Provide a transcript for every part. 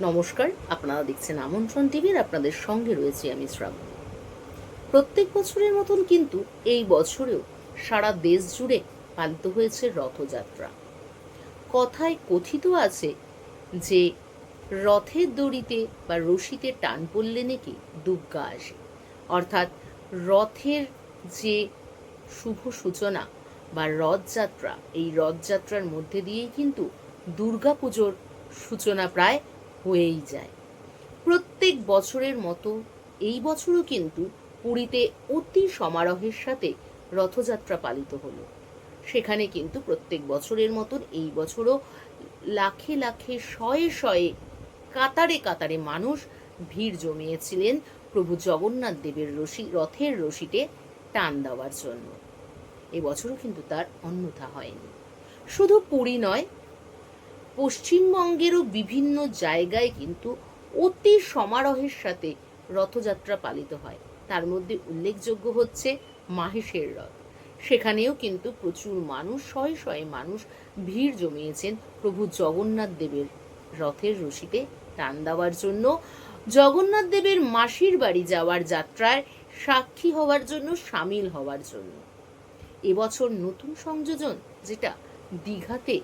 নমস্কার, আপনারা দেখছেন আমন্ত্রণ টিভির। আপনাদের সঙ্গে রয়েছে আমি শ্রাবণী। প্রত্যেক বছরের মতন কিন্তু এই বছরেও সারা দেশ জুড়ে পালিত হয়েছে রথযাত্রা। কথায় কথিত আছে যে রথের দড়িতে বা রশিতে টান পড়লে নাকি দুর্গা আসে, অর্থাৎ রথের যে শুভ সূচনা বা রথযাত্রা, এই রথযাত্রার মধ্যে দিয়েই কিন্তু দুর্গাপুজোর সূচনা প্রায় হয়েই যায়। প্রত্যেক বছরের মতো এই বছরও কিন্তু পুরীতে অতি সমারোহের সাথে রথযাত্রা পালিত হলো। সেখানে কিন্তু প্রত্যেক বছরের মতন এই বছরও লাখে লাখে শয়ে শয়ে কাতারে কাতারে মানুষ ভিড় জমিয়েছিলেন প্রভু জগন্নাথ দেবের রথের রশিতে টান দেওয়ার জন্য। এবছরও কিন্তু তার অন্যথা হয়নি। শুধু পুরী নয়, পশ্চিমবঙ্গেরও বিভিন্ন জায়গায় কিন্তু অতি সমারোহের সাথে রথযাত্রা পালিত হয়। তার মধ্যে উল্লেখযোগ্য হচ্ছে মাহেশের রথ। সেখানেও কিন্তু প্রচুর মানুষ, শয়ে শয়ে মানুষ ভিড় জমিয়েছেন প্রভু জগন্নাথ দেবের রথের রশিতে টান দেওয়ার জন্য, জগন্নাথ দেবের মাসির বাড়ি যাওয়ার যাত্রায় সাক্ষী হওয়ার জন্য, সামিল হওয়ার জন্য। এবছর নতুন সংযোজন যেটা দীঘাতে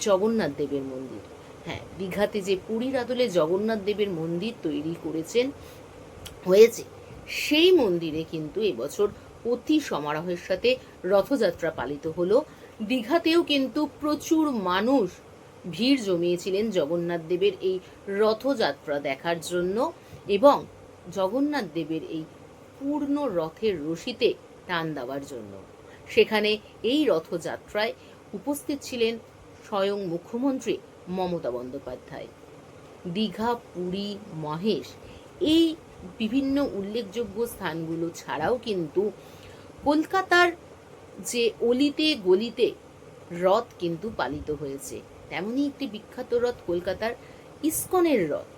জগন্নাথ দেবের মন্দির। হ্যাঁ, দীঘাতে যে পুরীর আদলে জগন্নাথ দেবের মন্দির তৈরি হয়েছে, সেই মন্দিরে কিন্তু এবছর অতি সমারোহের সাথে রথযাত্রা পালিত হলো। দীঘাতেও কিন্তু প্রচুর মানুষ ভিড় জমিয়েছিলেন জগন্নাথ দেবের এই রথযাত্রা দেখার জন্য এবং জগন্নাথ দেবের এই পূর্ণ রথের রশিতে টান দেওয়ার জন্য। সেখানে এই রথযাত্রায় উপস্থিত ছিলেন স্বয়ং মুখ্যমন্ত্রী মমতা বন্দ্যোপাধ্যায়। দীঘা, পুরী, মহেশ এই বিভিন্ন উল্লেখযোগ্য স্থানগুলো ছাড়াও কিন্তু কলকাতার যে অলিতে গলিতে রথ কিন্তু পালিত হয়েছে, তেমনই একটি বিখ্যাত রথ কলকাতার ইস্কনের রথ।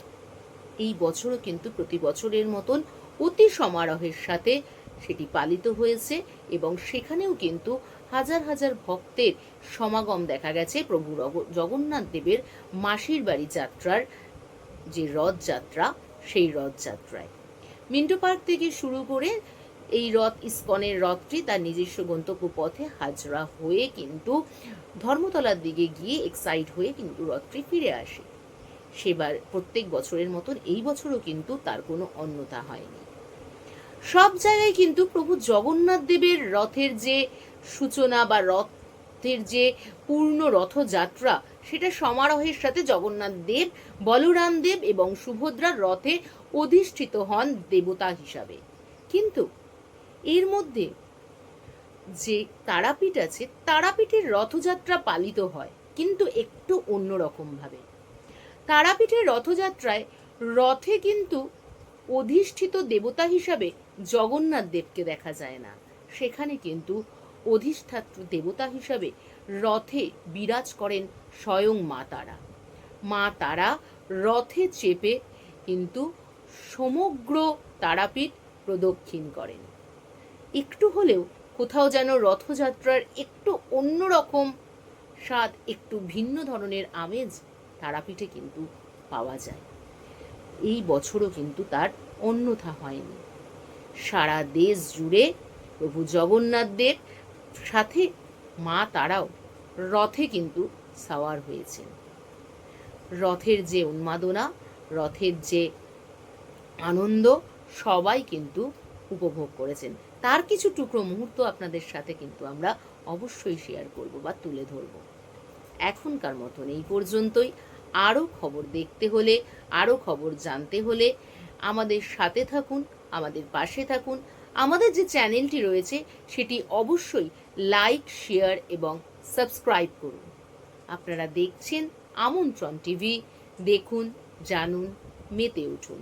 এই বছরও কিন্তু প্রতি বছরের মতন অতি সমারোহের সাথে সেটি পালিত হয়েছে এবং সেখানেও কিন্তু হাজার হাজার ভক্তের সমাগম দেখা গেছে প্রভু জগন্নাথ দেবের মাসির বাড়ি যাত্রার যে রথযাত্রা, সেই রথযাত্রায় মিন্টো পার্ক থেকে শুরু করে এই রথ, ইস্কনের রথটি তার নিজস্ব গন্তব্য পথে হাজরা হয়ে কিন্তু ধর্মতলার দিকে গিয়ে এক্সাইট হয়ে কিন্তু রথটি ফিরে আসে। সেবার প্রত্যেক বছরের মতন এই বছরও কিন্তু তার কোনো অন্যথা হয়নি। সব জায়গায় কিন্তু প্রভু জগন্নাথ দেবের রথের যে সূচনা বা রথের যে পূর্ণ রথযাত্রা, সেটা সমারোহের সাথে জগন্নাথ দেব, বলরাম দেব এবং সুভদ্রার রথে অধিষ্ঠিত হন দেবতা হিসাবে। কিন্তু এর মধ্যে যে তারাপীঠ আছে, তারাপীঠের রথযাত্রা পালিত হয় কিন্তু একটু অন্যরকম ভাবে। তারাপীঠের রথযাত্রায় রথে কিন্তু অধিষ্ঠিত দেবতা হিসাবে জগন্নাথ দেবকে দেখা যায় না। সেখানে কিন্তু অধিষ্ঠাত্র দেবতা হিসাবে রথে বিরাজ করেন স্বয়ং মা তারা। মা তারা রথে চেপে কিন্তু সমগ্র তারাপীঠ প্রদক্ষিণ করেন। একটু হলেও কোথাও যেন রথযাত্রার একটু অন্যরকম স্বাদ, একটু ভিন্ন ধরনের আমেজ তারাপীঠে কিন্তু পাওয়া যায়। এই বছরও কিন্তু তার অন্যথা হয়নি। সারা দেশ জুড়ে প্রভু জগন্নাথ দেব সাথে মা তারাও রথে কিন্তু সাওয়ার হয়েছেন। রথের যে উন্মাদনা, রথের যে আনন্দ সবাই কিন্তু উপভোগ করেছেন। তার কিছু টুকরো মুহূর্ত আপনাদের সাথে কিন্তু আমরা অবশ্যই শেয়ার করব বা তুলে ধরব। এখনকার মতন এই পর্যন্তই। আরও খবর দেখতে হলে, আরও খবর জানতে হলে আমাদের সাথে থাকুন, আমাদের পাশে থাকুন। আমাদের যে চ্যানেলটি রয়েছে সেটি অবশ্যই লাইক, শেয়ার এবং সাবস্ক্রাইব করুন। আপনারা দেখছেন আমন্ত্রণ টিভি। দেখুন, জানুন, মেতে উঠুন।